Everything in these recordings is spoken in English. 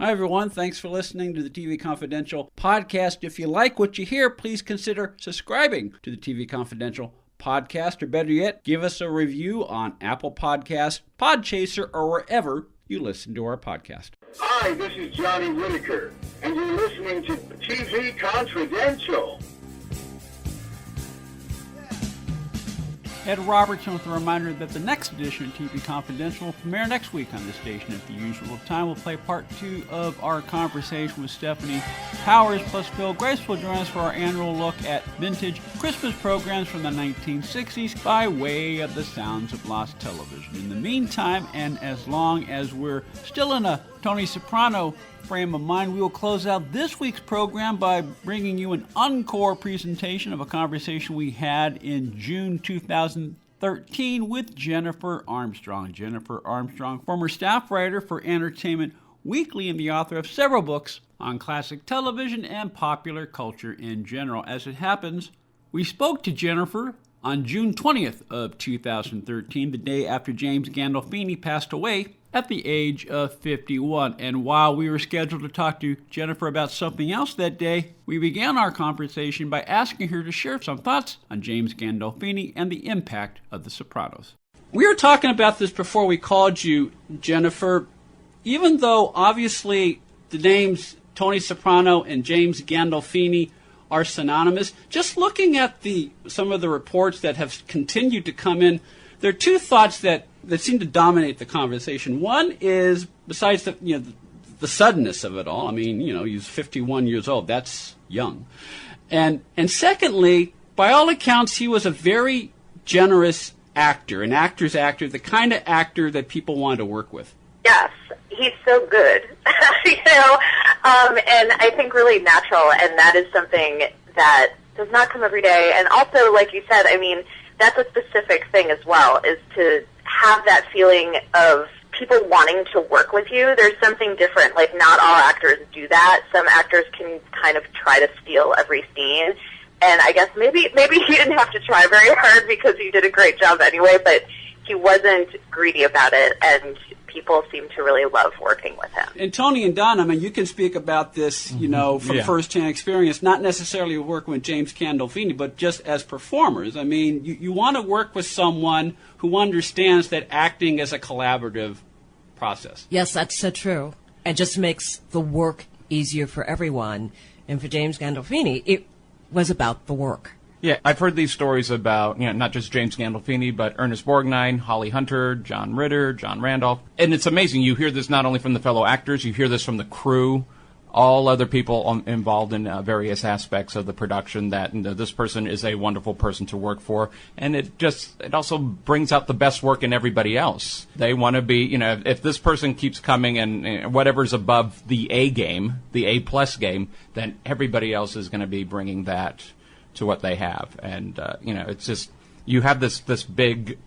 Hi, everyone. Thanks for listening to the TV Confidential podcast. If you like what you hear, please consider subscribing to the TV Confidential podcast, or better yet, give us a review on Apple Podcasts, Podchaser, or wherever you listen to our podcast. Hi, this is Johnny Whitaker, and you're listening to TV Confidential. Ed Robertson with a reminder that the next edition of TV Confidential will premiere next week on this station at the usual time. We'll play part 2 of our conversation with Stephanie Powers, plus Phil Grace will join us for our annual look at vintage Christmas programs from the 1960s by way of the sounds of lost television. In the meantime, and as long as we're still in a Tony Soprano frame of mind, we will close out this week's program by bringing you an encore presentation of a conversation we had in June 2013 with Jennifer Armstrong. Jennifer Armstrong, former staff writer for Entertainment Weekly and the author of several books on classic television and popular culture in general. As it happens, we spoke to Jennifer on June 20th of 2013, the day after James Gandolfini passed away at the age of 51. And while we were scheduled to talk to Jennifer about something else that day, we began our conversation by asking her to share some thoughts on James Gandolfini and the impact of The Sopranos. We were talking about this before we called you, Jennifer. Even though obviously the names Tony Soprano and James Gandolfini are synonymous, just looking at some of the reports that have continued to come in, there are two thoughts that seem to dominate the conversation. One is, besides the suddenness of it all, I mean, he's 51 years old. That's young. And secondly, by all accounts, he was a very generous actor, an actor's actor, the kind of actor that people wanted to work with. Yes, he's so good, and I think really natural, and that is something that does not come every day. And also, like you said, I mean, that's a specific thing as well, is to have that feeling of people wanting to work with you. There's something different. Like, not all actors do that. Some actors can kind of try to steal every scene. And I guess maybe he didn't have to try very hard because he did a great job anyway, but he wasn't greedy about it, and people seem to really love working with him. And Tony and Donna, I mean, you can speak about this, from first-hand experience, not necessarily working with James Gandolfini, but just as performers. I mean, you want to work with someone who understands that acting is a collaborative process. Yes, that's so true. It just makes the work easier for everyone. And for James Gandolfini, it was about the work. Yeah, I've heard these stories about, not just James Gandolfini, but Ernest Borgnine, Holly Hunter, John Ritter, John Randolph. And it's amazing. You hear this not only from the fellow actors, you hear this from the crew, all other people involved in various aspects of the production, that this person is a wonderful person to work for. And it also brings out the best work in everybody else. They want to be, if this person keeps coming and whatever's above the A game, the A+ game, then everybody else is going to be bringing that to what they have. And, it's just, you have this big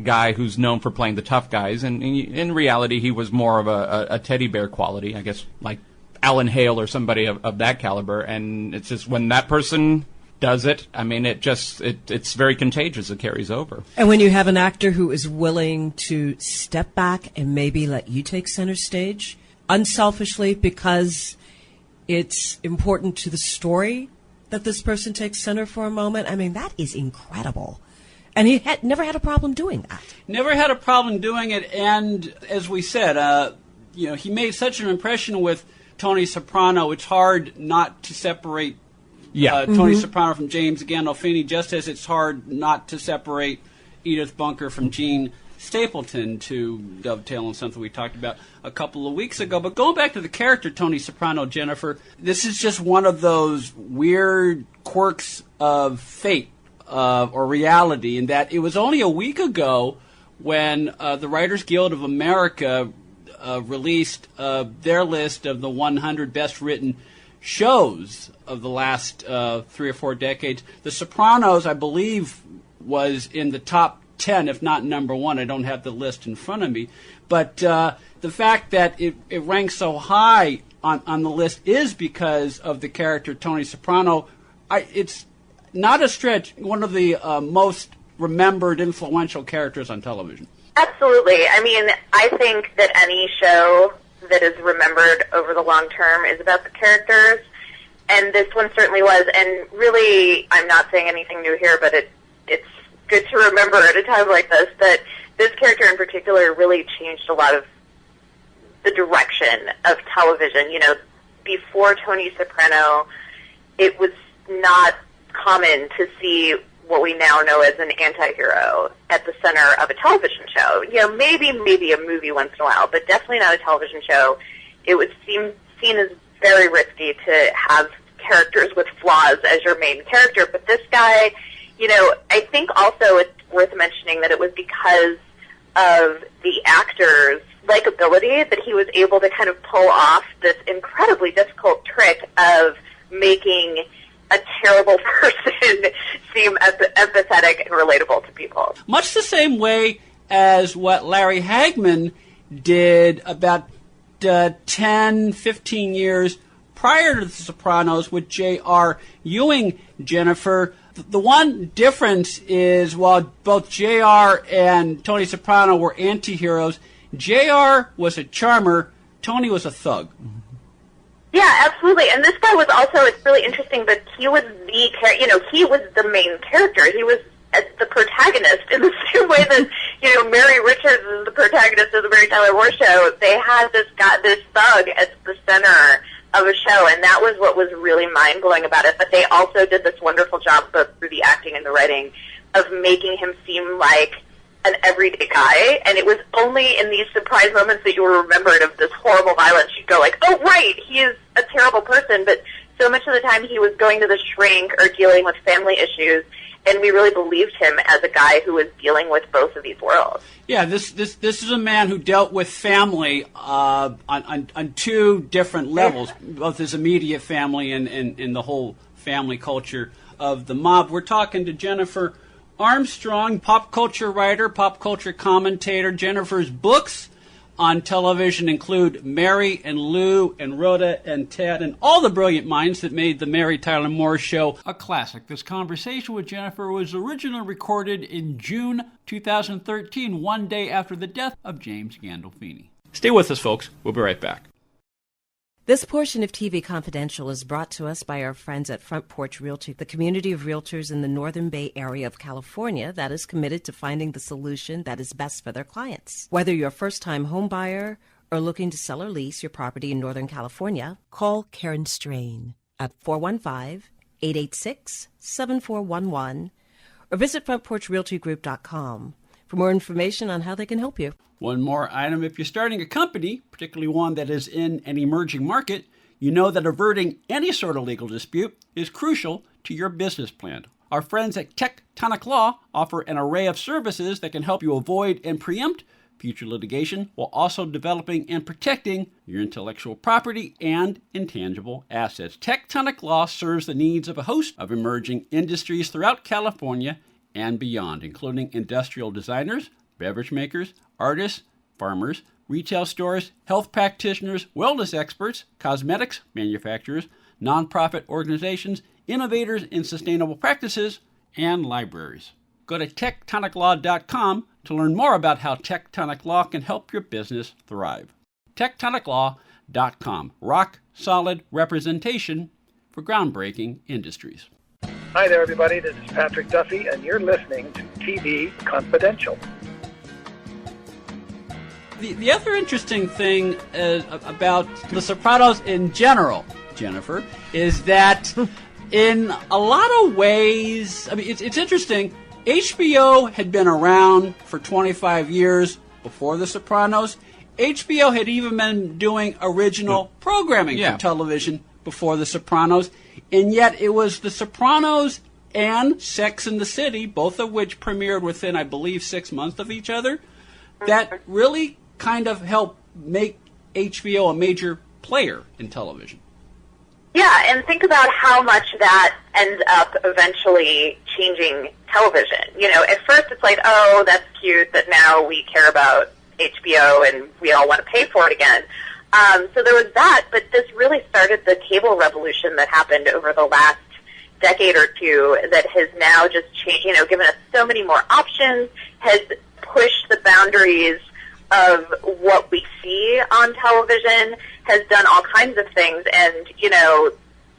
guy who's known for playing the tough guys, and in reality, he was more of a teddy bear quality, I guess, like Alan Hale or somebody of that caliber. And it's just, when that person does it, I mean, it's very contagious. It carries over. And when you have an actor who is willing to step back and maybe let you take center stage, unselfishly, because it's important to the story that this person takes center for a moment, I mean, that is incredible. And he never had a problem doing that. Never had a problem doing it, and as we said, he made such an impression with Tony Soprano, it's hard not to separate Tony Soprano from James Gandolfini, just as it's hard not to separate Edith Bunker from Gene Stapleton, to dovetail on something we talked about a couple of weeks ago. But going back to the character Tony Soprano, Jennifer, this is just one of those weird quirks of fate or reality, in that it was only a week ago when the Writers Guild of America released their list of the 100 best written shows of the last 3 or 4 decades. The Sopranos, I believe, was in the top 10, if not number 1. I don't have the list in front of me. But the fact that it ranks so high on the list is because of the character Tony Soprano. It's not a stretch, one of the most remembered, influential characters on television. Absolutely. I mean, I think that any show that is remembered over the long term is about the characters, and this one certainly was. And really, I'm not saying anything new here, but it's good to remember at a time like this that this character in particular really changed a lot of the direction of television. You know, before Tony Soprano, it was not common to see what we now know as an anti-hero at the center of a television show. You know, maybe a movie once in a while, but definitely not a television show. It would seem seen as very risky to have characters with flaws as your main character. But this guy, you know, I think also it's worth mentioning that it was because of the actor's likability that he was able to kind of pull off this incredibly difficult trick of making a terrible person seem empathetic and relatable to people. Much the same way as what Larry Hagman did about 10, 15 years prior to The Sopranos with J.R. Ewing, Jennifer. The one difference is while both J.R. and Tony Soprano were anti-heroes, J.R. was a charmer, Tony was a thug. Yeah, absolutely. And this guy was also, it's really interesting, but he was he was the main character. He was the protagonist in the same way that, you know, Mary Richards is the protagonist of the Mary Tyler Moore Show. They had this thug at the center of a show, and that was what was really mind-blowing about it. But they also did this wonderful job, both through the acting and the writing, of making him seem like an everyday guy, and it was only in these surprise moments that you were remembered of this horrible violence. You'd go like, oh, right, he is a terrible person, but so much of the time he was going to the shrink or dealing with family issues, and we really believed him as a guy who was dealing with both of these worlds. Yeah, this is a man who dealt with family on two different levels, both his immediate family and the whole family culture of the mob. We're talking to Jennifer Armstrong, pop culture writer, pop culture commentator. Jennifer's books on television include Mary and Lou and Rhoda and Ted and all the brilliant minds that made the Mary Tyler Moore Show a classic. This conversation with Jennifer was originally recorded in June 2013, one day after the death of James Gandolfini. Stay with us, folks. We'll be right back. This portion of TV Confidential is brought to us by our friends at Front Porch Realty, the community of realtors in the Northern Bay area of California that is committed to finding the solution that is best for their clients. Whether you're a first-time home buyer or looking to sell or lease your property in Northern California, call Karen Strain at 415-886-7411 or visit frontporchrealtygroup.com for more information on how they can help you. One more item. If you're starting a company, particularly one that is in an emerging market, you know that averting any sort of legal dispute is crucial to your business plan. Our friends at Tectonic Law offer an array of services that can help you avoid and preempt future litigation while also developing and protecting your intellectual property and intangible assets. Tectonic Law serves the needs of a host of emerging industries throughout California and beyond, including industrial designers, beverage makers, artists, farmers, retail stores, health practitioners, wellness experts, cosmetics manufacturers, nonprofit organizations, innovators in sustainable practices, and libraries. Go to tectoniclaw.com to learn more about how Tectonic Law can help your business thrive. tectoniclaw.com. Rock solid representation for groundbreaking industries. Hi there, everybody. This is Patrick Duffy, and you're listening to TV Confidential. The other interesting thing about The Sopranos in general, Jennifer, is that in a lot of ways, I mean, it's interesting. HBO had been around for 25 years before The Sopranos. HBO had even been doing original programming for television before The Sopranos, and yet it was The Sopranos and Sex and the City, both of which premiered within, I believe, 6 months of each other, that really kind of helped make HBO a major player in television. Yeah, and think about how much that ends up eventually changing television. You know, at first it's like, oh, that's cute that now we care about HBO and we all want to pay for it again. So there was that, but this really started the cable revolution that happened over the last decade or two that has now just changed, you know, given us so many more options, has pushed the boundaries of what we see on television, has done all kinds of things, and, you know,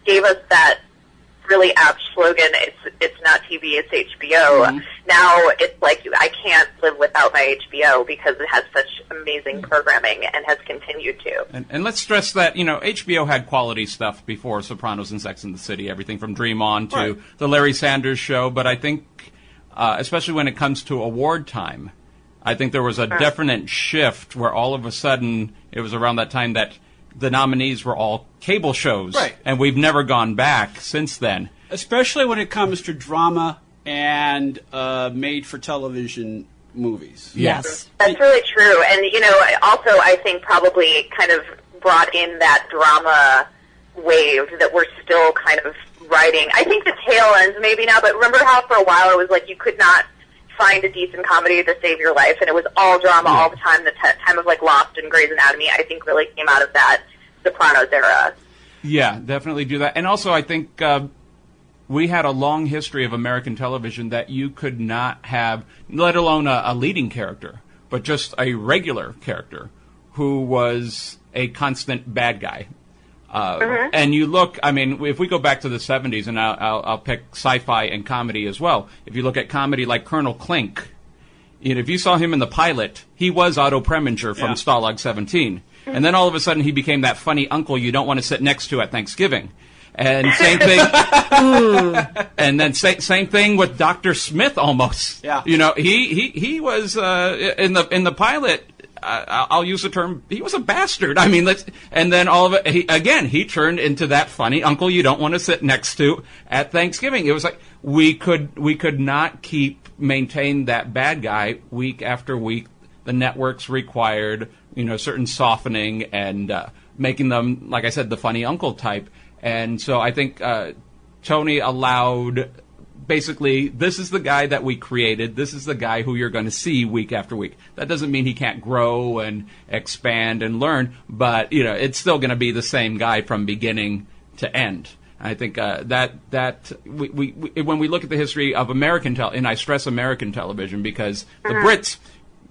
gave us that really apt slogan, it's not TV, it's HBO. Mm-hmm. Now it's like, I can't live without my HBO because it has such amazing programming and has continued to. And let's stress that, you know, HBO had quality stuff before Sopranos and Sex and the City, everything from Dream On to the Larry Sanders Show, but I think, especially when it comes to award time, I think there was a definite shift where all of a sudden, it was around that time that the nominees were all cable shows. Right. And we've never gone back since then. Especially when it comes to drama and made-for-television movies. Yes. That's really true. And, you know, also I think probably kind of brought in that drama wave that we're still kind of riding. I think the tail ends maybe now, but remember how for a while it was like you could not find a decent comedy to save your life, and it was all drama all the time. The time of like Lost and Grey's Anatomy, I think, really came out of that Sopranos era. Yeah, definitely do that. And also, I think we had a long history of American television that you could not have, let alone a leading character, but just a regular character who was a constant bad guy. And you look, I mean, if we go back to the 70s, and I'll pick sci-fi and comedy as well. If you look at comedy like Colonel Klink, you know, if you saw him in the pilot, he was Otto Preminger from Stalag 17. And then all of a sudden he became that funny uncle you don't want to sit next to at Thanksgiving. And same thing, and then same thing with Dr. Smith almost. Yeah. You know, he was in the pilot. I'll use the term, he was a bastard. I mean, and then all of it, he turned into that funny uncle you don't want to sit next to at Thanksgiving. It was like, we could not maintain that bad guy week after week. The networks required, you know, certain softening and making them, like I said, the funny uncle type. And so I think Tony allowed, basically, this is the guy that we created. This is the guy who you're going to see week after week. That doesn't mean he can't grow and expand and learn, but, you know, it's still going to be the same guy from beginning to end. I think that we when we look at the history of American and I stress American television because the Brits,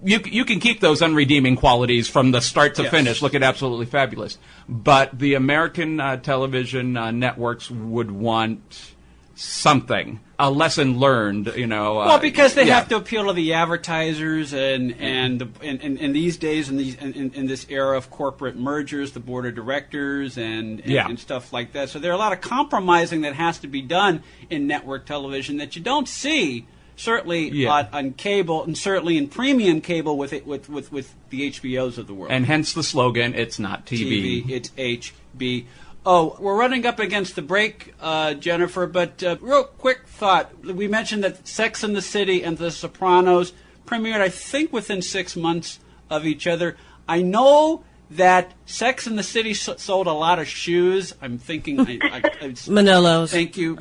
you can keep those unredeeming qualities from the start to finish. Look at Absolutely Fabulous. But the American television networks would want something, a lesson learned, you know. Well, because they have to appeal to the advertisers, and in these days, in this era of corporate mergers, the board of directors and stuff like that. So there are a lot of compromising that has to be done in network television that you don't see. Certainly on cable, and certainly in premium cable with the HBOs of the world. And hence the slogan, it's not TV. It's HB. Oh, we're running up against the break, Jennifer, but real quick thought. We mentioned that Sex and the City and The Sopranos premiered, I think, within 6 months of each other. I know that Sex and the City sold a lot of shoes. I'm thinking... Manelos. Thank you.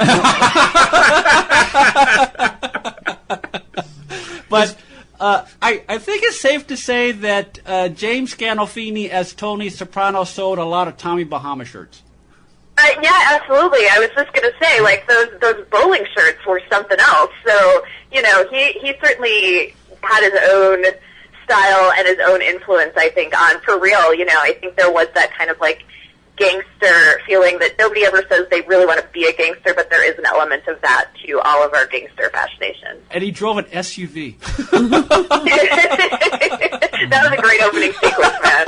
But I think it's safe to say that James Gandolfini as Tony Soprano sold a lot of Tommy Bahama shirts. Yeah, absolutely. I was just going to say, like, those bowling shirts were something else. So, you know, he certainly had his own style and his own influence, I think, on, for real, you know, I think there was that kind of, like, gangster feeling that nobody ever says they really want to be a gangster, but there is an element of that to all of our gangster fascinations. And he drove an SUV. That was a great opening sequence, man.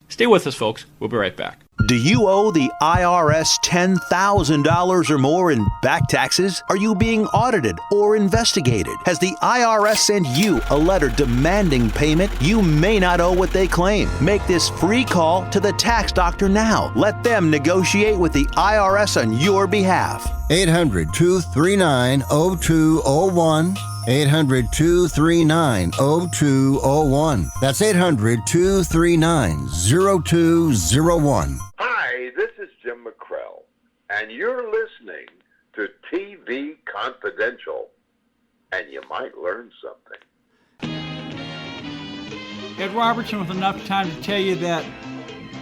Stay with us, folks. We'll be right back. Do you owe the IRS $10,000 or more in back taxes? Are you being audited or investigated? Has the IRS sent you a letter demanding payment? You may not owe what they claim. Make this free call to the tax doctor now. Let them negotiate with the IRS on your behalf. 800-239-0201. 800-239-0201. That's 800-239-0201. Hi, this is Jim McCrell, and you're listening to TV Confidential, and you might learn something. Ed Robertson with enough time to tell you that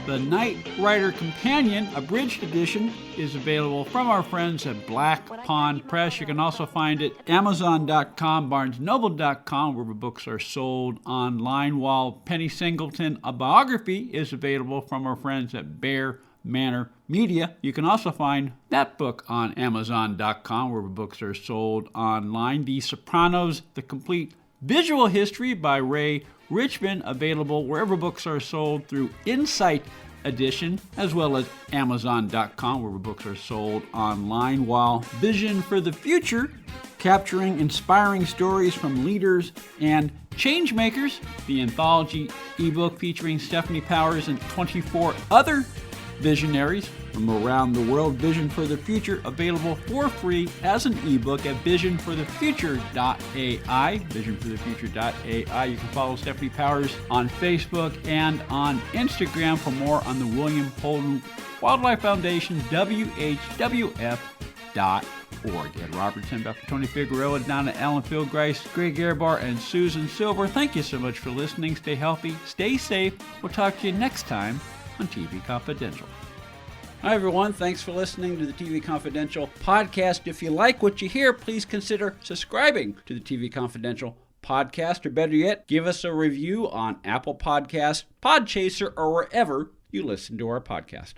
The Knight Rider Companion, abridged edition, is available from our friends at Black Pond Press. You can also find it Amazon.com, BarnesNoble.com, where books are sold online, while Penny Singleton, a biography, is available from our friends at Bear Manor Media. You can also find that book on Amazon.com, where books are sold online. The Sopranos, the complete visual history by Ray Richmond, available wherever books are sold through Insight Edition, as well as Amazon.com, where books are sold online, while Vision for the Future, capturing inspiring stories from leaders and changemakers, the anthology ebook featuring Stephanie Powers and 24 other visionaries from around the world. Vision for the Future, available for free as an ebook at visionforthefuture.ai. Visionforthefuture.ai. You can follow Stephanie Powers on Facebook and on Instagram for more on the William Holden Wildlife Foundation, WHWF.org. Ed Robertson, Dr. Tony Figueroa, Donna Ellen Fieldgrice, Greg Airbar, and Susan Silver. Thank you so much for listening. Stay healthy, stay safe. We'll talk to you next time on TV Confidential. Hi, everyone. Thanks for listening to the TV Confidential podcast. If you like what you hear, please consider subscribing to the TV Confidential podcast, or better yet, give us a review on Apple Podcasts, Podchaser, or wherever you listen to our podcast.